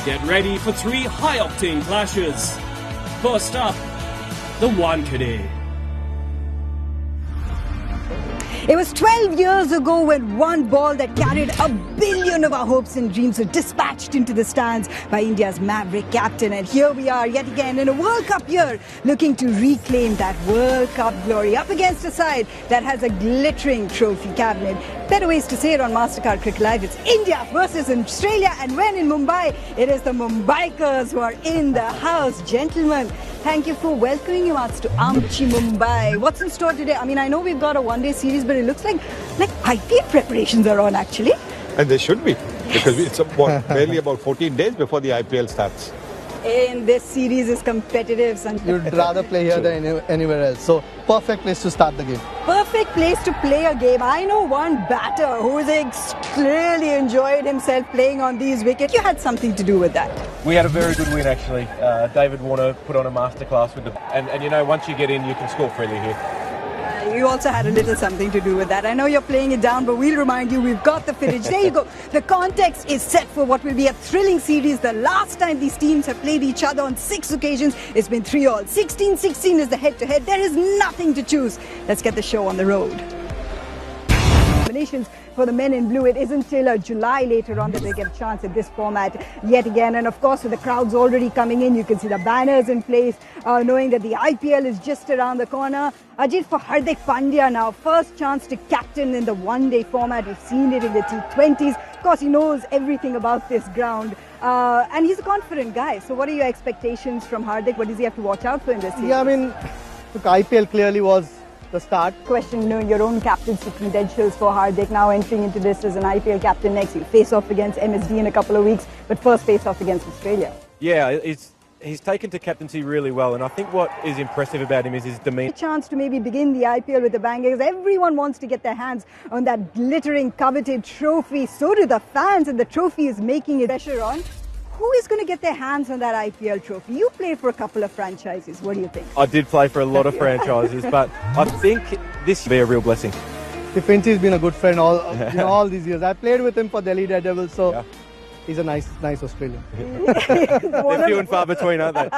Get ready for 3 high-octane clashes. First up, the Wankhede. It was 12 years ago when one ball that carried a billion of our hopes and dreams was dispatched into the stands by India's maverick captain. And here we are yet again in a World Cup year, looking to reclaim that World Cup glory up against a side that has a glittering trophy cabinet. Better ways to say it on MasterCard Cricket Live. It's India versus Australia, and when in Mumbai, it is the Mumbaikers who are in the house. Gentlemen, thank you for welcoming us to Amchi Mumbai. What's in store today? I mean, I know we've got a one-day series, but it looks like IPL preparations are on actually. And they should be, because it's barely about 14 days before the IPL starts. And this series is competitive. You'd rather play here than anywhere else. So, perfect place to start the game. Perfect place to play a game. I know one batter who's really enjoyed himself playing on these wickets. You had something to do with that. We had a very good win actually. David Warner put on a masterclass with and you know, once you get in, you can score freely here. You also had a little something to do with that. I know you're playing it down, but we'll remind you we've got the footage. There you go. The context is set for what will be a thrilling series. The last time these teams have played each other on 6 occasions, it's been 3-all. 16-16 is the head-to-head. There is nothing to choose. Let's get the show on the road. For the men in blue, it isn't till July later on that they get a chance at this format yet again. And of course, with the crowds already coming in, you can see the banners in place, knowing that the IPL is just around the corner. Ajit, for Hardik Pandya now, first chance to captain in the one-day format. We've seen it in the T20s. Of course, he knows everything about this ground. And he's a confident guy. So what are your expectations from Hardik? What does he have to watch out for in this series? Yeah, I mean, look, IPL clearly was the start. Question, your own captaincy credentials for Hardik now entering into this as an IPL captain next. He'll face off against MSD in a couple of weeks, but first face off against Australia. Yeah, he's taken to captaincy really well, and I think what is impressive about him is his demeanour. A chance to maybe begin the IPL with a bang, because everyone wants to get their hands on that glittering, coveted trophy. So do the fans, and the trophy is making it pressure on. Who is going to get their hands on that IPL trophy? You played for a couple of franchises. What do you think? I did play for a lot of franchises, but I think this will be a real blessing. Finchie's been a good friend all these years. I played with him for Delhi Daredevils, so yeah. He's a nice Australian. They're few and far between, aren't they?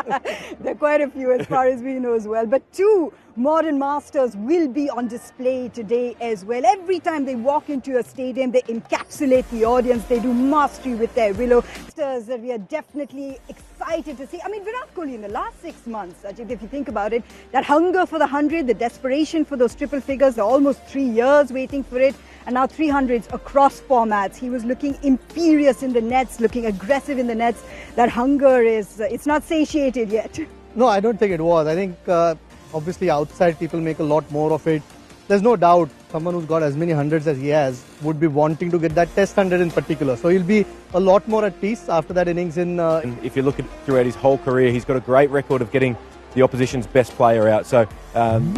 There are quite a few as far as we know as well. But 2 modern masters will be on display today as well. Every time they walk into a stadium, they encapsulate the audience. They do mastery with their willow. Masters that we are definitely excited to see. I mean, Virat Kohli in the last 6 months, Ajit, if you think about it, that hunger for the 100, the desperation for those triple figures, the almost 3 years waiting for it. And now 300s across formats. He was looking imperious in the nets, looking aggressive in the nets. That hunger it's not satiated yet. No, I don't think it was. I think obviously outside people make a lot more of it. There's no doubt someone who's got as many hundreds as he has would be wanting to get that test 100 in particular. So he'll be a lot more at peace after that innings in... If you look at throughout his whole career, he's got a great record of getting the opposition's best player out. So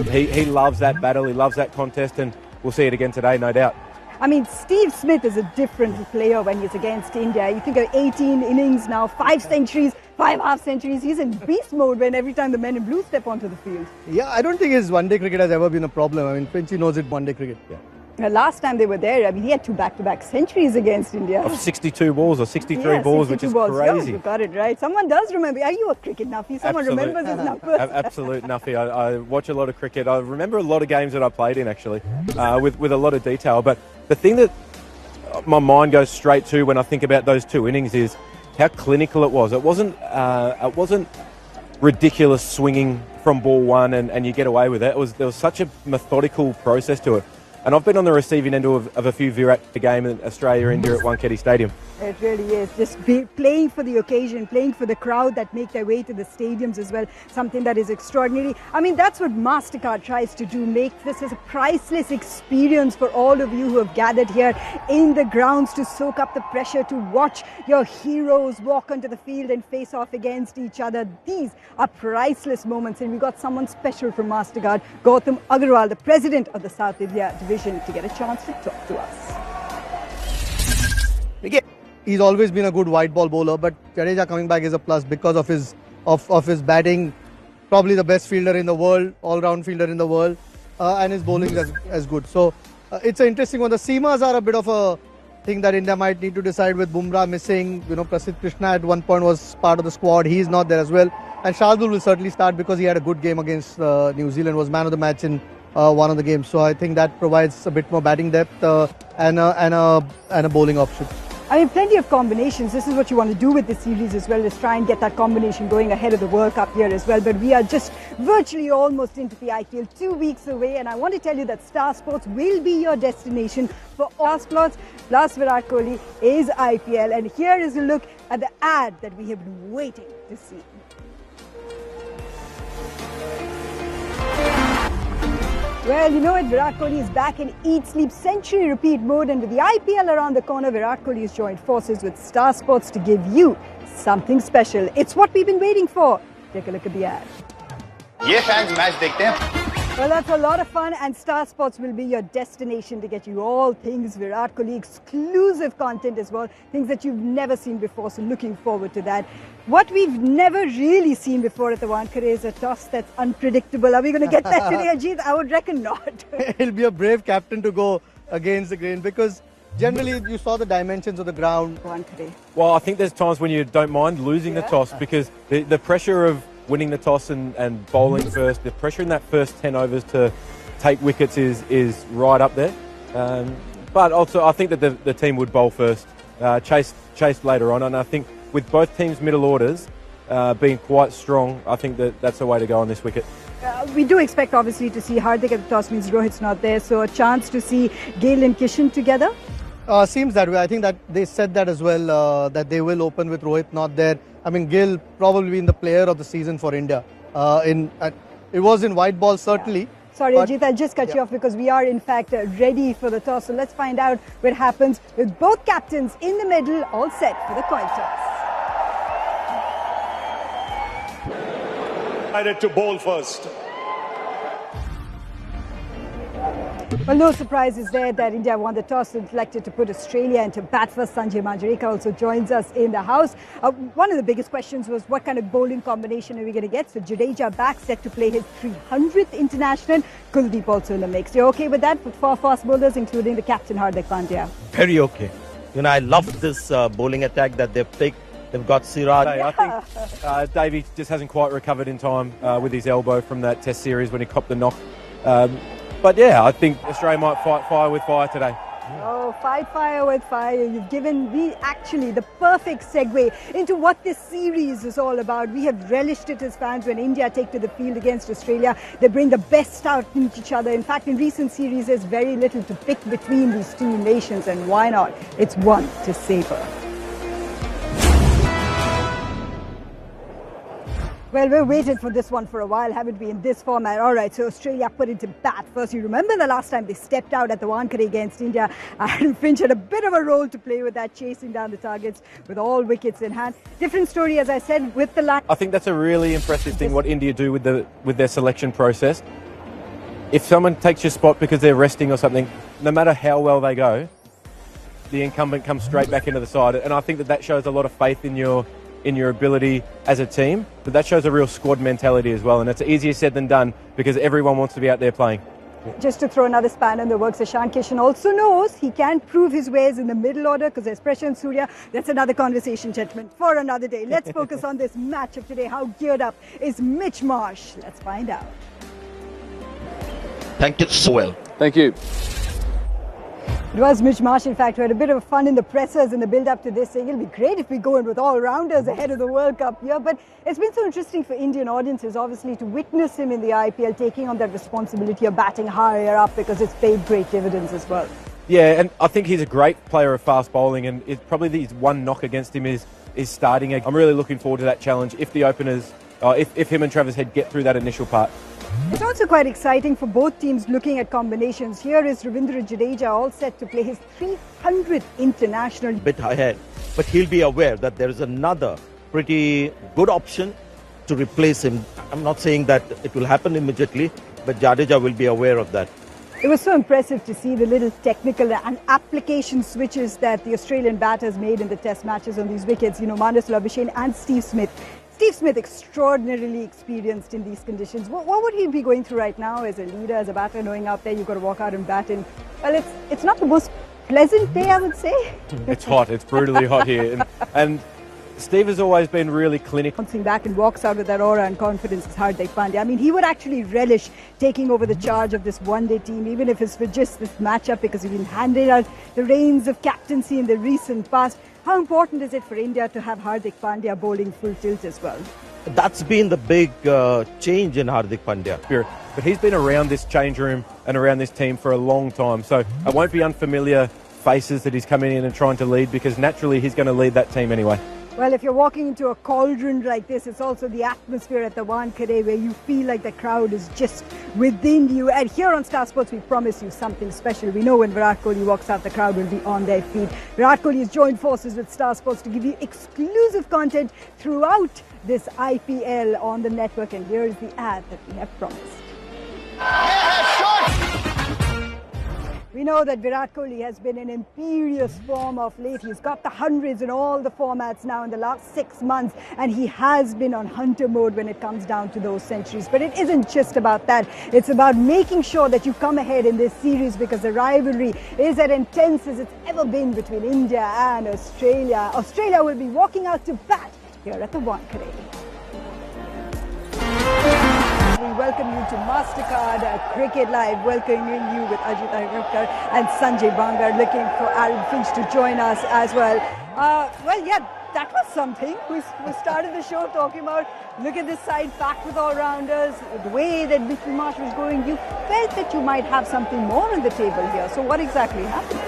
he loves that battle, he loves that contest, and we'll see it again today, no doubt. I mean, Steve Smith is a different player when he's against India. You think of 18 innings now, 5 centuries, 5 half-centuries. He's in beast mode when every time the men in blue step onto the field. Yeah, I don't think his one-day cricket has ever been a problem. I mean, Finchie knows it, one-day cricket. Yeah. Last time they were there, I mean, he had 2 back-to-back centuries against India. Of 62 balls or 63 balls, 62 which is balls. crazy. You got it right. Someone does remember. Are you a cricket nuffy? Someone remembers his numbers. Absolute nuffy. I watch a lot of cricket. I remember a lot of games that I played in, actually, with a lot of detail. But the thing that my mind goes straight to when I think about those 2 innings is how clinical it was. It wasn't ridiculous swinging from ball 1 and you get away with it. There was such a methodical process to it. And I've been on the receiving end of a few Virat game in Australia, India at Wankhede Stadium. It really is. Just playing for the occasion, playing for the crowd that make their way to the stadiums as well. Something that is extraordinary. I mean, that's what MasterCard tries to do. Make this as a priceless experience for all of you who have gathered here in the grounds to soak up the pressure, to watch your heroes walk onto the field and face off against each other. These are priceless moments. And we got someone special from MasterCard, Gautam Agarwal, the president of the South India Division, to get a chance to talk to us. He's always been a good white ball bowler, but Jadeja coming back is a plus because of his batting. Probably the best fielder in the world, all-round fielder in the world, and his bowling is as good. So it's an interesting one. The seamers are a bit of think that India might need to decide with Bumrah missing. Prasidh Krishna at one point was part of the squad. He's not there as well. And Shardul will certainly start because he had a good game against New Zealand, was man of the match in one of the games. So I think that provides a bit more batting depth and a bowling option. I mean, plenty of combinations. This is what you want to do with the series as well, is try and get that combination going ahead of the World Cup here as well. But we are just virtually almost into the IPL, 2 weeks away. And I want to tell you that Star Sports will be your destination for all sports. Plus Virat Kohli is IPL. And here is a look at the ad that we have been waiting to see. Well, you know it, Virat Kohli is back in eat, sleep, century repeat mode, and with the IPL around the corner, Virat Kohli has joined forces with Star Sports to give you something special. It's what we've been waiting for. Take a look at the ad. ये fans match देखते हैं. Well, that's a lot of fun, and Star Sports will be your destination to get you all things Virat Kohli, exclusive content as well, things that you've never seen before, so looking forward to that. What we've never really seen before at the Wankhede is a toss that's unpredictable. Are we going to get that today, Ajit? I would reckon not. He'll be a brave captain to go against the grain because generally you saw the dimensions of the ground. Wankhede. Well, I think there's times when you don't mind losing the toss because the pressure of winning the toss and bowling first, the pressure in that first 10 overs to take wickets is right up there. But also I think that the team would bowl first, chase later on, and I think with both teams' middle orders being quite strong, I think that's the way to go on this wicket. We do expect obviously to see Hardik at the toss, means Rohit's not there, so a chance to see Gale and Kishan together? Seems that way. I think that they said that as well, that they will open with Rohit not there. I mean, Gill probably been the player of the season for India. It was in white ball, certainly. Yeah. Sorry, Ajit, I'll just cut you off because we are in fact ready for the toss. So let's find out what happens with both captains in the middle, all set for the coin toss. Decided to bowl first. Well, no surprises there that India won the toss and selected to put Australia into bat first. Sanjay Manjrekar also joins us in the house. One of the biggest questions was what kind of bowling combination are we going to get? So Jadeja back, set to play his 300th international. Kuldeep also in the mix. You're okay with that with 4 fast bowlers, including the captain Hardik Pandya? Very okay. I love this bowling attack that they've taken. They've got Siraj. I think Davey just hasn't quite recovered in time with his elbow from that Test series when he copped the knock. But yeah, I think Australia might fight fire with fire today. Oh, fight fire with fire. You've given me actually the perfect segue into what this series is all about. We have relished it as fans when India take to the field against Australia. They bring the best out in each other. In fact, in recent series, there's very little to pick between these two nations, and why not? It's one to savor. Well, we've waited for this one for a while, haven't we, in this format? All right, so Australia put into bat first. You remember the last time they stepped out at the Wankhede against India, and Finch had a bit of a role to play with that, chasing down the targets with all wickets in hand. Different story, as I said, with the line. I think that's a really impressive thing what India do with their selection process. If someone takes your spot because they're resting or something, no matter how well they go, the incumbent comes straight back into the side, and I think that shows a lot of faith in your ability as a team, but that shows a real squad mentality as well, and it's easier said than done because everyone wants to be out there playing. Just to throw another span in the works, Ishan Kishan also knows he can prove his ways in the middle order because there's pressure on Surya. That's another conversation, gentlemen, for another day. Let's focus on this match of today. How geared up is Mitch Marsh? Let's find out. Thank you so well. Thank you. It was Mitch Marsh, in fact, who had a bit of fun in the pressers in the build-up to this, saying it'll be great if we go in with all-rounders ahead of the World Cup here. But it's been so interesting for Indian audiences, obviously, to witness him in the IPL taking on that responsibility of batting higher up because it's paid great dividends as well. Yeah, and I think he's a great player of fast bowling, and it's probably his one knock against him is starting. I'm really looking forward to that challenge if the openers, if him and Travis Head get through that initial part. It's also quite exciting for both teams looking at combinations. Here is Ravindra Jadeja all set to play his 300th international. Bit ahead, but he'll be aware that there is another pretty good option to replace him. I'm not saying that it will happen immediately, but Jadeja will be aware of that. It was so impressive to see the little technical and application switches that the Australian batters made in the test matches on these wickets. Manas Labuschagne and Steve Smith. Steve Smith, extraordinarily experienced in these conditions. What would he be going through right now as a leader, as a batter, knowing out there you've got to walk out and bat in? Well, it's not the most pleasant day, I would say. It's hot. It's brutally hot here. And Steve has always been really clinical. Bouncing back and walks out with that aura and confidence is Hardik Pandya. I mean, he would actually relish taking over the charge of this one-day team, even if it's for just this matchup, because he's been handed out the reins of captaincy in the recent past. How important is it for India to have Hardik Pandya bowling full tilt as well? That's been the big change in Hardik Pandya. But he's been around this change room and around this team for a long time. So it won't be unfamiliar faces that he's coming in and trying to lead, because naturally he's going to lead that team anyway. Well, if you're walking into a cauldron like this, it's also the atmosphere at the Wankhede where you feel like the crowd is just within you. And here on Star Sports, we promise you something special. We know when Virat Kohli walks out, the crowd will be on their feet. Virat Kohli has joined forces with Star Sports to give you exclusive content throughout this IPL on the network. And here is the ad that we have promised. We know that Virat Kohli has been in imperious form of late. He's got the hundreds in all the formats now in the last 6 months, and he has been on hunter mode when it comes down to those centuries. But it isn't just about that. It's about making sure that you come ahead in this series, because the rivalry is as intense as it's ever been between India and Australia. Australia will be walking out to bat here at the Wankhede. We welcome you to Mastercard Cricket Live, welcoming you with Ajit Agarkar and Sanjay Bangar, looking for Aaron Finch to join us as well. That was something. We started the show talking about, look at this side packed with all-rounders, the way that Mitchell Marsh was going. You felt that you might have something more on the table here. So what exactly happened?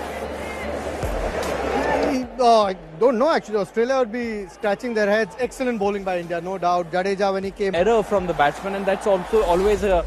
I don't know actually. Australia would be scratching their heads. Excellent bowling by India, no doubt. Jadeja when he came. Error from the batsman, and that's also always a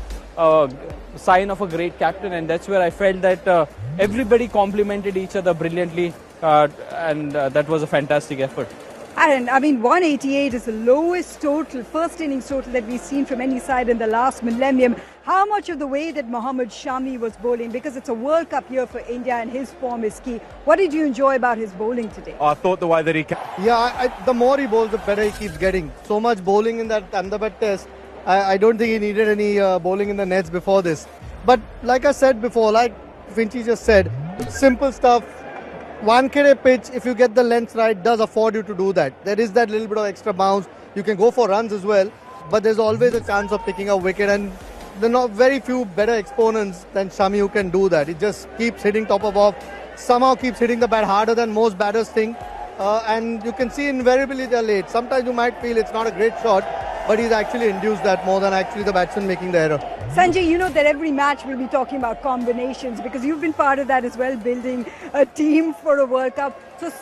sign of a great captain, and that's where I felt that everybody complimented each other brilliantly, and that was a fantastic effort. Aaron, I mean, 188 is the lowest total, first innings total that we've seen from any side in the last millennium. How much of the way that Mohammad Shami was bowling, because it's a World Cup year for India and his form is key. What did you enjoy about his bowling today? I thought the way that he... The more he bowls, the better he keeps getting. So much bowling in that Ahmedabad test. I don't think he needed any bowling in the nets before this. But like I said before, like Finchy just said, simple stuff. Wankhede pitch, if you get the length right, does afford you to do that. There is that little bit of extra bounce. You can go for runs as well, but there's always a chance of picking a wicket, and there are not very few better exponents than Shami who can do that. He just keeps hitting top of off, somehow keeps hitting the bat harder than most batters think, and you can see invariably they're late. Sometimes you might feel it's not a great shot, but he's actually induced that more than actually the batsman making the error. Sanjay, you know that every match we'll be talking about combinations, because you've been part of that as well, building a team for a World Cup. So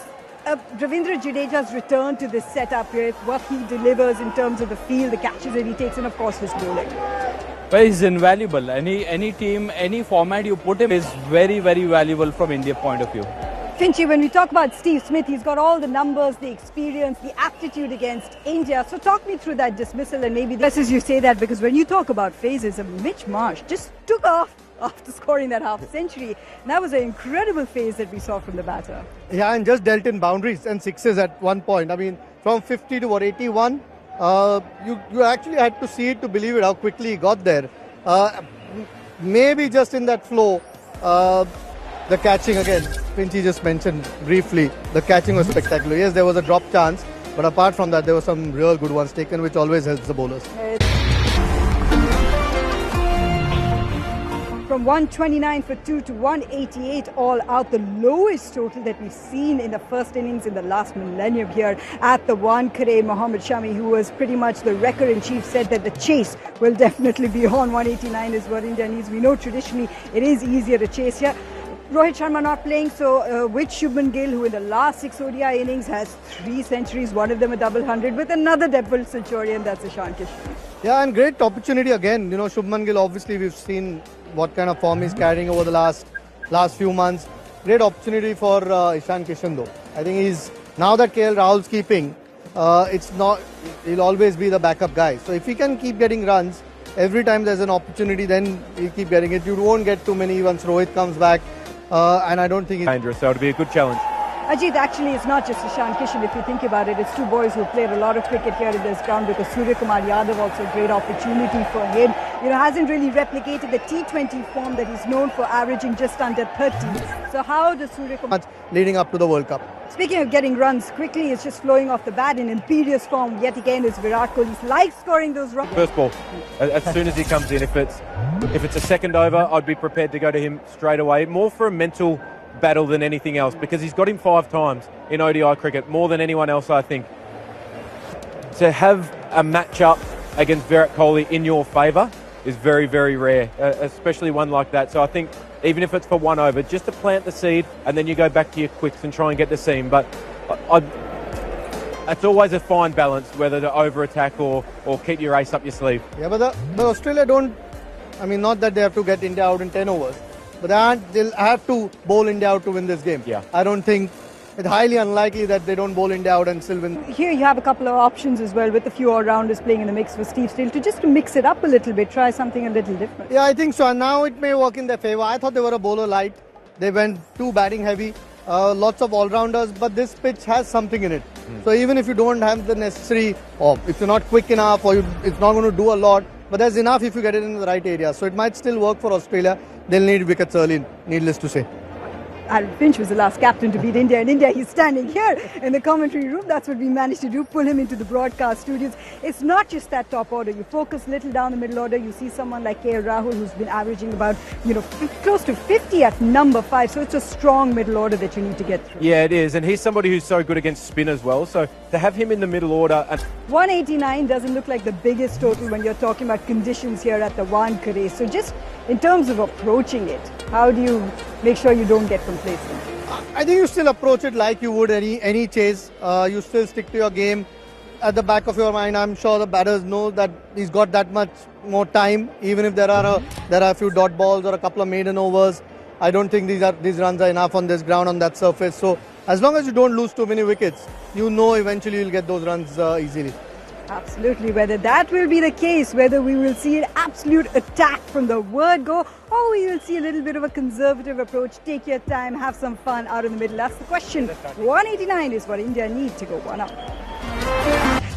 Ravindra Jadeja's return to this setup here, what he delivers in terms of the field, the catches that he takes, and of course his bowling. Well, he's invaluable. Any team, any format you put him is very, very valuable from India's point of view. Finchy, when we talk about Steve Smith, he's got all the numbers, the experience, the aptitude against India. So talk me through that dismissal, and maybe this is you say that because when you talk about phases, Mitch Marsh just took off after scoring that half century. And that was an incredible phase that we saw from the batter. Yeah, and just dealt in boundaries and sixes at one point. I mean, from 50 to 81, you actually had to see it to believe it, how quickly he got there. Maybe just in that flow, the catching again, Finchy just mentioned briefly, the catching was spectacular. Yes, there was a drop chance, but apart from that, there were some real good ones taken, which always helps the bowlers. From 129 for 2 to 188 all out, the lowest total that we've seen in the first innings in the last millennium here at the Wankhede. Mohammad Shami, who was pretty much the wrecker-in-chief, said that the chase will definitely be on. 189 is what India needs. We know traditionally it is easier to chase here. Rohit Sharma not playing, so with Shubman Gill, who in the last 6 ODI innings has 3 centuries, one of them a double hundred, with another double century, and that's Ishan Kishan. Yeah, and great opportunity again. You know, Shubman Gill, obviously we've seen what kind of form he's carrying over the last few months. Great opportunity for Ishan Kishan though. I think he's, now that KL Rahul's keeping, he'll always be the backup guy. So if he can keep getting runs, every time there's an opportunity, then he'll keep getting it. You won't get too many once Rohit comes back. And I don't think it's dangerous, so it'll be a good challenge. Ajit, actually, it's not just Ishan Kishan. If you think about it, it's 2 boys who played a lot of cricket here in this ground, because Surya Kumar Yadav also a great opportunity for him. hasn't really replicated the T20 form that he's known for, averaging just under 30. So how does Surya Kumar... Leading up to the World Cup. Speaking of getting runs quickly, it's just flowing off the bat in imperious form. Yet again is Virat Kohli. He likes scoring those runs. First ball, as soon as he comes in, if it's a second over, I'd be prepared to go to him straight away. More for a mental battle than anything else, because he's got him 5 times in ODI cricket, more than anyone else, I think. To have a match-up against Virat Kohli in your favour is very, very rare, especially one like that. So I think even if it's for 1 over, just to plant the seed and then you go back to your quicks and try and get the seam. But it's always a fine balance whether to over-attack or keep your ace up your sleeve. Yeah, but Australia don't, not that they have to get India out in 10 overs, but they'll have to bowl India out to win this game. Yeah. I don't think, it's highly unlikely that they don't bowl India out and still win. Here you have a couple of options as well, with a few all-rounders playing in the mix for Steve Steele, to mix it up a little bit, try something a little different. Yeah, I think so. And now it may work in their favour. I thought they were a bowler light. They went too batting heavy. Lots of all-rounders, but this pitch has something in it. So even if you don't have the necessary, or if you're not quick enough, or it's not going to do a lot, but there's enough if you get it in the right area. So it might still work for Australia. They'll need wickets early, needless to say. Aaron Finch was the last captain to beat India. In India, he's standing here in the commentary room. That's what we managed to do, pull him into the broadcast studios. It's not just that top order. You focus little down the middle order. You see someone like KL Rahul, who's been averaging about, close to 50 at number 5. So it's a strong middle order that you need to get through. Yeah, it is. And he's somebody who's so good against spin as well. So to have him in the middle order... 189 doesn't look like the biggest total when you're talking about conditions here at the Wankhede. So just in terms of approaching it, how do you make sure you don't get complacent? I think you still approach it like you would any chase. You still stick to your game. At the back of your mind, I'm sure the batters know that he's got that much more time. Even if there are a few dot balls or a couple of maiden overs, I don't think these runs are enough on this ground, on that surface. So as long as you don't lose too many wickets, you know eventually you'll get those runs easily. Absolutely. Whether that will be the case, whether we will see an absolute attack from the word go, or we will see a little bit of a conservative approach, take your time, have some fun out in the middle. That's the question. 189 is what India need to go 1 up.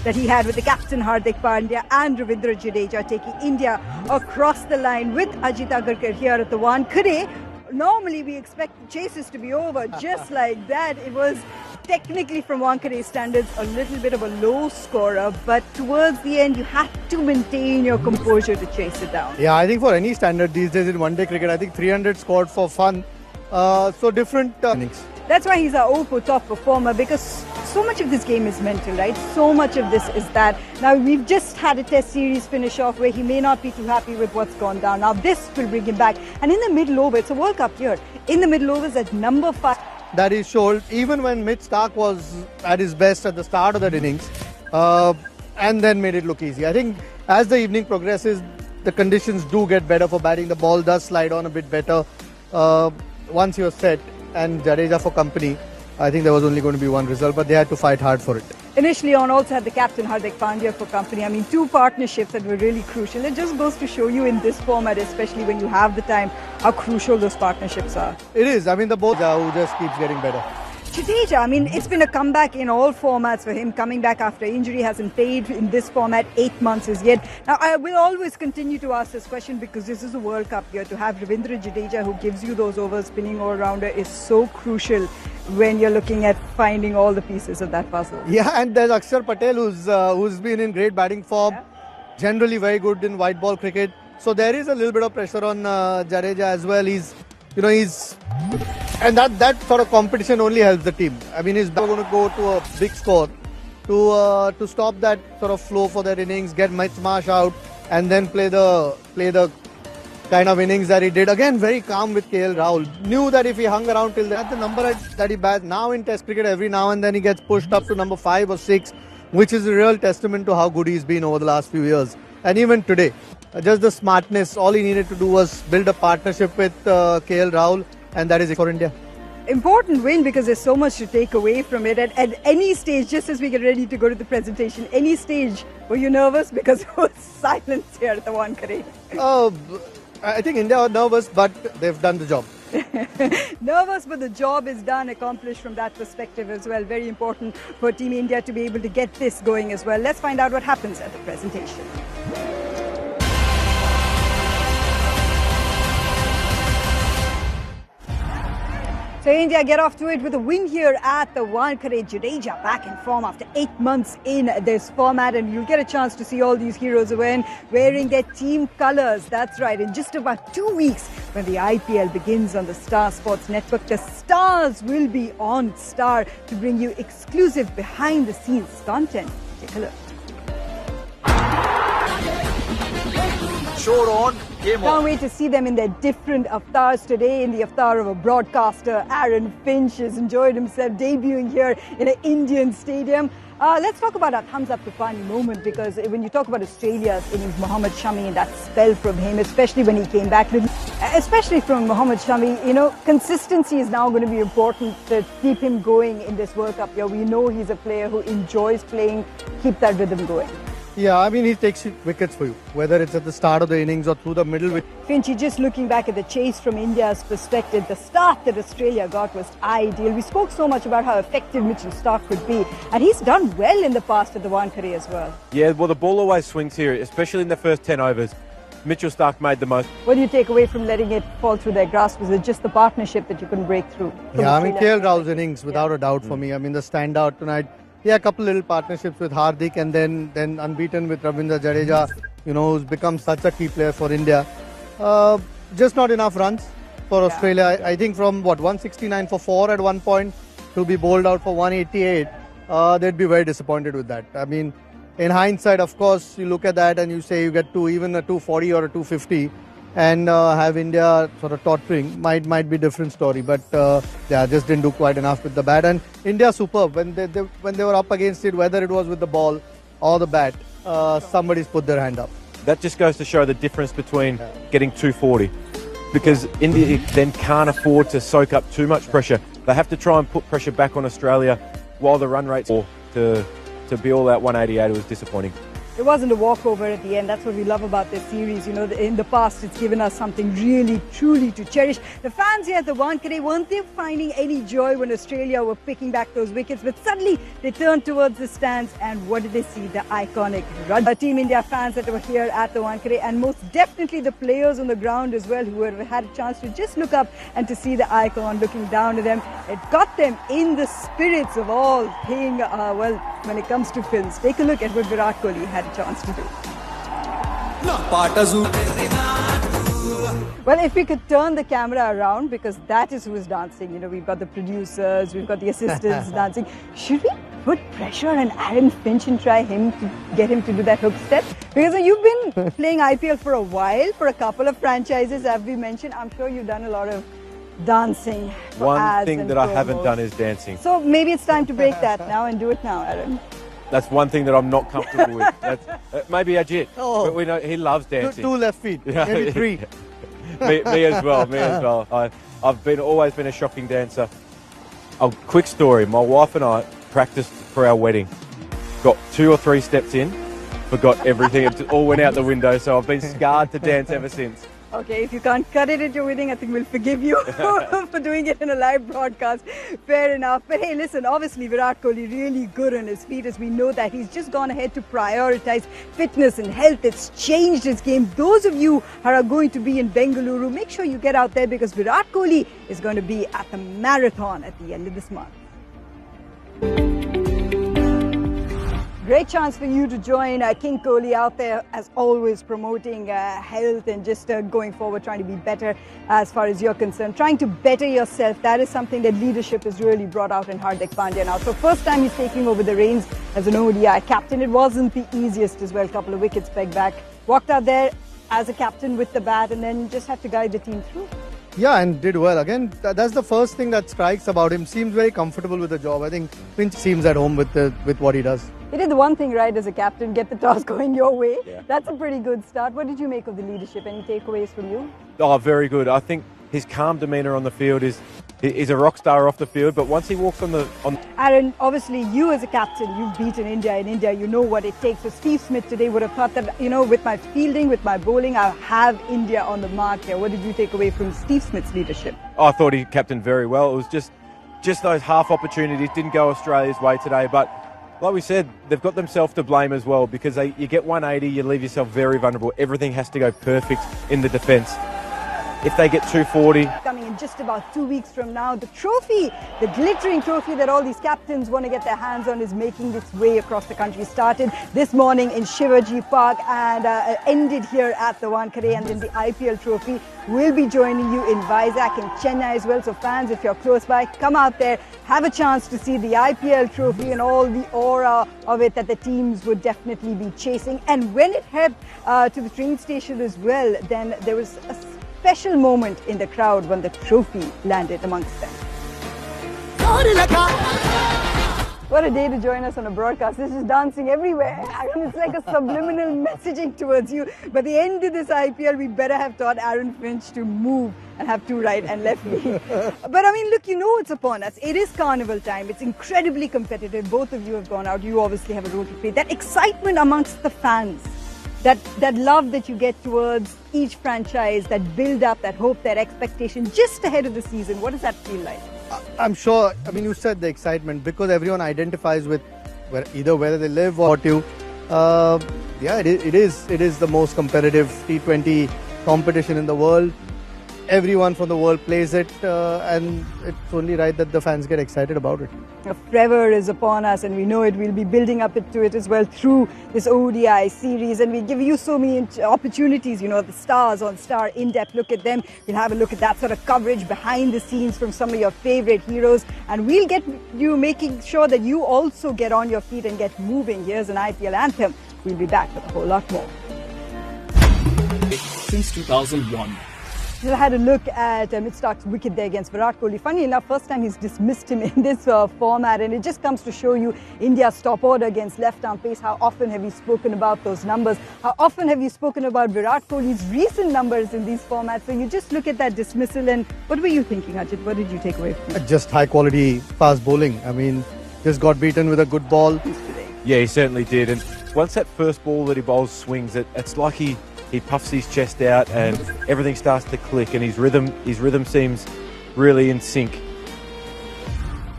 That he had with the captain Hardik Pandya and Ravindra Jadeja taking India across the line with Ajit Agarkar here at the Wankhede. Normally we expect the chases to be over just like that. It was technically, from Wankhede standards, a little bit of a low scorer, but towards the end you had to maintain your composure to chase it down. Yeah, I think for any standard these days in one-day cricket, I think 300 scored for fun. So different innings. That's why he's our Oppo top performer, because so much of this game is mental, right? So much of this is that. Now, we've just had a test series finish off where he may not be too happy with what's gone down. Now, this will bring him back. And in the middle over, it's a World Cup year. In the middle overs at number 5. That is showed even when Mitch Starc was at his best at the start of that innings, and then made it look easy. I think as the evening progresses, the conditions do get better for batting. The ball does slide on a bit better once you're set, and Jadeja for company. I think there was only going to be one result, but they had to fight hard for it. Initially on also had the captain Hardik Pandya for company. Two partnerships that were really crucial. It just goes to show you in this format, especially when you have the time, how crucial those partnerships are. It is. The both who just keeps getting better. Jadeja, it's been a comeback in all formats for him. Coming back after injury, hasn't played in this format 8 months as yet. Now, I will always continue to ask this question because this is a World Cup year. To have Ravindra Jadeja, who gives you those overs, spinning all-rounder, is so crucial when you're looking at finding all the pieces of that puzzle. Yeah, and there's Akshar Patel, who's been in great batting form, generally very good in white ball cricket. So there is a little bit of pressure on Jadeja as well. And that sort of competition only helps the team. He's going to go to a big score to stop that sort of flow for their innings, get Mitch Marsh out, and then play the kind of innings that he did. Again, very calm with KL Rahul. Knew that if he hung around till the number that he bats now in Test cricket, every now and then he gets pushed up to number 5 or 6, which is a real testament to how good he's been over the last few years. And even today, just the smartness. All he needed to do was build a partnership with KL Rahul, and that is it for India. Important win because there's so much to take away from it. At any stage, just as we get ready to go to the presentation, any stage, were you nervous? Because it was silence here at the Wankhede. I think India are nervous, but they've done the job. Nervous, but the job is done, accomplished from that perspective as well. Very important for Team India to be able to get this going as well. Let's find out what happens at the presentation. So India get off to it with a win here at the Wankhede. Jadeja back in form after 8 months in this format, and you'll get a chance to see all these heroes wearing their team colours. That's right, in just about 2 weeks when the IPL begins on the Star Sports Network, the Stars will be on Star to bring you exclusive behind the scenes content. Take a look. Show on, game Can't wait to see them in their different avatars today. In the avatar of a broadcaster, Aaron Finch has enjoyed himself debuting here in an Indian stadium. Let's talk about a thumbs up to Tufani moment, because when you talk about Australia's innings, Mohammad Shami, that spell from him, especially when he came back, especially from Mohammad Shami, you know, consistency is now going to be important to keep him going in this World Cup year. We know he's a player who enjoys playing, keep that rhythm going. Yeah, I mean, he takes wickets for you, whether it's at the start of the innings or through the middle. Finchy, just looking back at the chase from India's perspective, the start that Australia got was ideal. We spoke so much about how effective Mitchell Starc could be, and he's done well in the past at the Wankhede as well. Yeah, well, the ball always swings here, especially in the first 10 overs. Mitchell Starc made the most. What do you take away from letting it fall through their grasp? Was it just the partnership that you couldn't break through? Yeah, I mean, KL Rahul's innings, without a doubt for me. I mean, the standout tonight. Yeah, a couple little partnerships with Hardik, and then unbeaten with Ravindra Jadeja, you know, who's become such a key player for India. Just not enough runs for Australia. I think from 169 for 4 at one point to be bowled out for 188, they'd be very disappointed with that. I mean, in hindsight, of course, you look at that and you say you get even a 240 or a 250 and have India sort of tottering, might be different story. But yeah, just didn't do quite enough with the bat. And India superb when they were up against it, whether it was with the ball or the bat, somebody's put their hand up. That just goes to show the difference between getting 240, because India then can't afford to soak up too much pressure. They have to try and put pressure back on Australia while the run rates to be all out 188. It was disappointing. It wasn't a walkover at the end. That's what we love about this series. You know, in the past, it's given us something really, truly to cherish. The fans here at the Wankhede, weren't they finding any joy when Australia were picking back those wickets? But suddenly, they turned towards the stands, and what did they see? The iconic run. Team India fans that were here at the Wankhede, and most definitely the players on the ground as well, who have had a chance to just look up and to see the icon looking down at them. It got them in the spirits of all thing, well, when it comes to films. Take a look at what Virat Kohli had a chance to do. Well, if we could turn the camera around, because that is who is dancing. You know, we've got the producers, we've got the assistants dancing. Should we put pressure on Aaron Finch and try to get him to do that hook step? Because you've been playing IPL for a while, for a couple of franchises, as we mentioned. I'm sure you've done a lot of dancing. One thing that I haven't done is dancing. So maybe it's time to break that now and do it now, Aaron. That's one thing that I'm not comfortable with. That's, maybe Ajit, but we know he loves dancing. Two left feet, maybe three. me as well. Me as well. I've always been a shocking dancer. A quick story: my wife and I practiced for our wedding. Got 2 or 3 steps in, forgot everything. It all went out the window. So I've been scarred to dance ever since. Okay, if you can't cut it at your wedding, I think we'll forgive you for doing it in a live broadcast. Fair enough. But hey, listen, obviously Virat Kohli really good on his feet, as we know that he's just gone ahead to prioritize fitness and health. It's changed his game. Those of you who are going to be in Bengaluru, make sure you get out there, because Virat Kohli is going to be at the marathon at the end of this month. Great chance for you to join King Kohli out there, as always, promoting health and just going forward, trying to be better as far as you're concerned. Trying to better yourself, that is something that leadership has really brought out in Hardik Pandya now. So first time he's taking over the reins as an ODI captain. It wasn't the easiest as well, a couple of wickets pegged back. Walked out there as a captain with the bat and then just had to guide the team through. Yeah, and did well. Again, that's the first thing that strikes about him. Seems very comfortable with the job. I think Finch seems at home with what he does. He did the one thing right as a captain, get the toss going your way. Yeah. That's a pretty good start. What did you make of the leadership? Any takeaways from you? Oh, very good. I think his calm demeanour on the field is a rock star off the field, but once he walks on Aaron, obviously you as a captain, you've beaten India in India, you know what it takes. So Steve Smith today would have thought that, you know, with my fielding, with my bowling, I'll have India on the mark here. What did you take away from Steve Smith's leadership? Oh, I thought he captained very well. It was just those half opportunities didn't go Australia's way today, but like we said, they've got themselves to blame as well, because you get 180, you leave yourself very vulnerable. Everything has to go perfect in the defence. if they get 240. Coming in just about 2 weeks from now, the trophy, the glittering trophy that all these captains want to get their hands on, is making its way across the country. Started this morning in Shivaji Park and ended here at the Wankhede, and then the IPL trophy will be joining you in Vizag and Chennai as well. So fans, if you're close by, come out there, have a chance to see the IPL trophy and all the aura of it that the teams would definitely be chasing. And when it head to the train station as well, then there was a special moment in the crowd when the trophy landed amongst them. What a day to join us on a broadcast. This is dancing everywhere. I mean, it's like a subliminal messaging towards you. By the end of this IPL, we better have taught Aaron Finch to move and have two right and left feet. But I mean, look, you know it's upon us. It is carnival time. It's incredibly competitive. Both of you have gone out. You obviously have a role to play. That excitement amongst the fans, that love that you get towards each franchise, that build up, that hope, that expectation just ahead of the season. What does that feel like? I'm sure, I mean, you said the excitement because everyone identifies with either whether they live or to. Yeah, it is the most competitive T20 competition in the world. Everyone from the world plays it, and it's only right that the fans get excited about it. Forever is upon us, and we know it. We'll be building up to it as well through this ODI series, and we give you so many opportunities. You know, the stars on Star in-depth look at them. We'll have a look at that sort of coverage behind the scenes from some of your favorite heroes, and we'll get you making sure that you also get on your feet and get moving. Here's an IPL anthem. We'll be back with a whole lot more. Since 2001. I had a look at Mitch Stark's wicket there against Virat Kohli. Funny enough, first time he's dismissed him in this format, and it just comes to show you India's top order against left-arm pace. How often have you spoken about those numbers? How often have you spoken about Virat Kohli's recent numbers in these formats? So you just look at that dismissal, and what were you thinking, Ajit? What did you take away from it? Just high-quality fast bowling. I mean, just got beaten with a good ball. Yeah, he certainly did. And once that first ball that he bowls swings, it's like he puffs his chest out and everything starts to click, and his rhythm seems really in sync.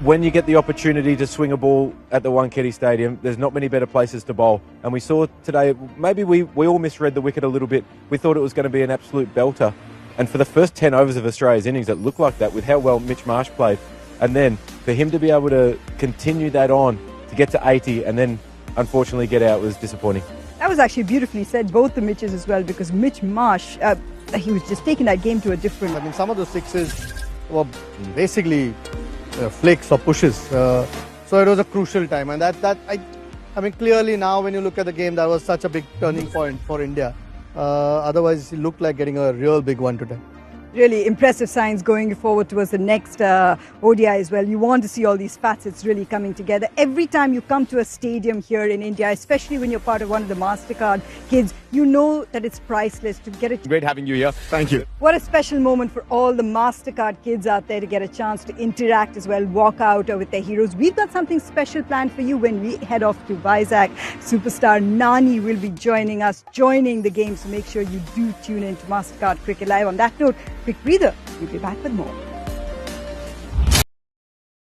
When you get the opportunity to swing a ball at the Wankhede Stadium, there's not many better places to bowl. And we saw today, maybe we all misread the wicket a little bit. We thought it was going to be an absolute belter. And for the first 10 overs of Australia's innings, it looked like that with how well Mitch Marsh played. And then for him to be able to continue that on, to get to 80 and then unfortunately get out was disappointing. That was actually beautifully said, both the Mitches as well, because Mitch Marsh, he was just taking that game to a different... I mean, some of those sixes were basically flicks or pushes. So it was a crucial time. And I mean, clearly now when you look at the game, that was such a big turning point for India. Otherwise, it looked like getting a real big one today. Really impressive signs going forward towards the next ODI as well. You want to see all these facets really coming together. Every time you come to a stadium here in India, especially when you're part of one of the MasterCard kids, you know that it's priceless to get it. Great having you here. Thank you. What a special moment for all the MasterCard kids out there to get a chance to interact as well, walk out with their heroes. We've got something special planned for you when we head off to Vizag. Superstar Nani will be joining us, joining the game, so make sure you do tune in to MasterCard Cricket Live. On that note, quick breather. We'll be back with more.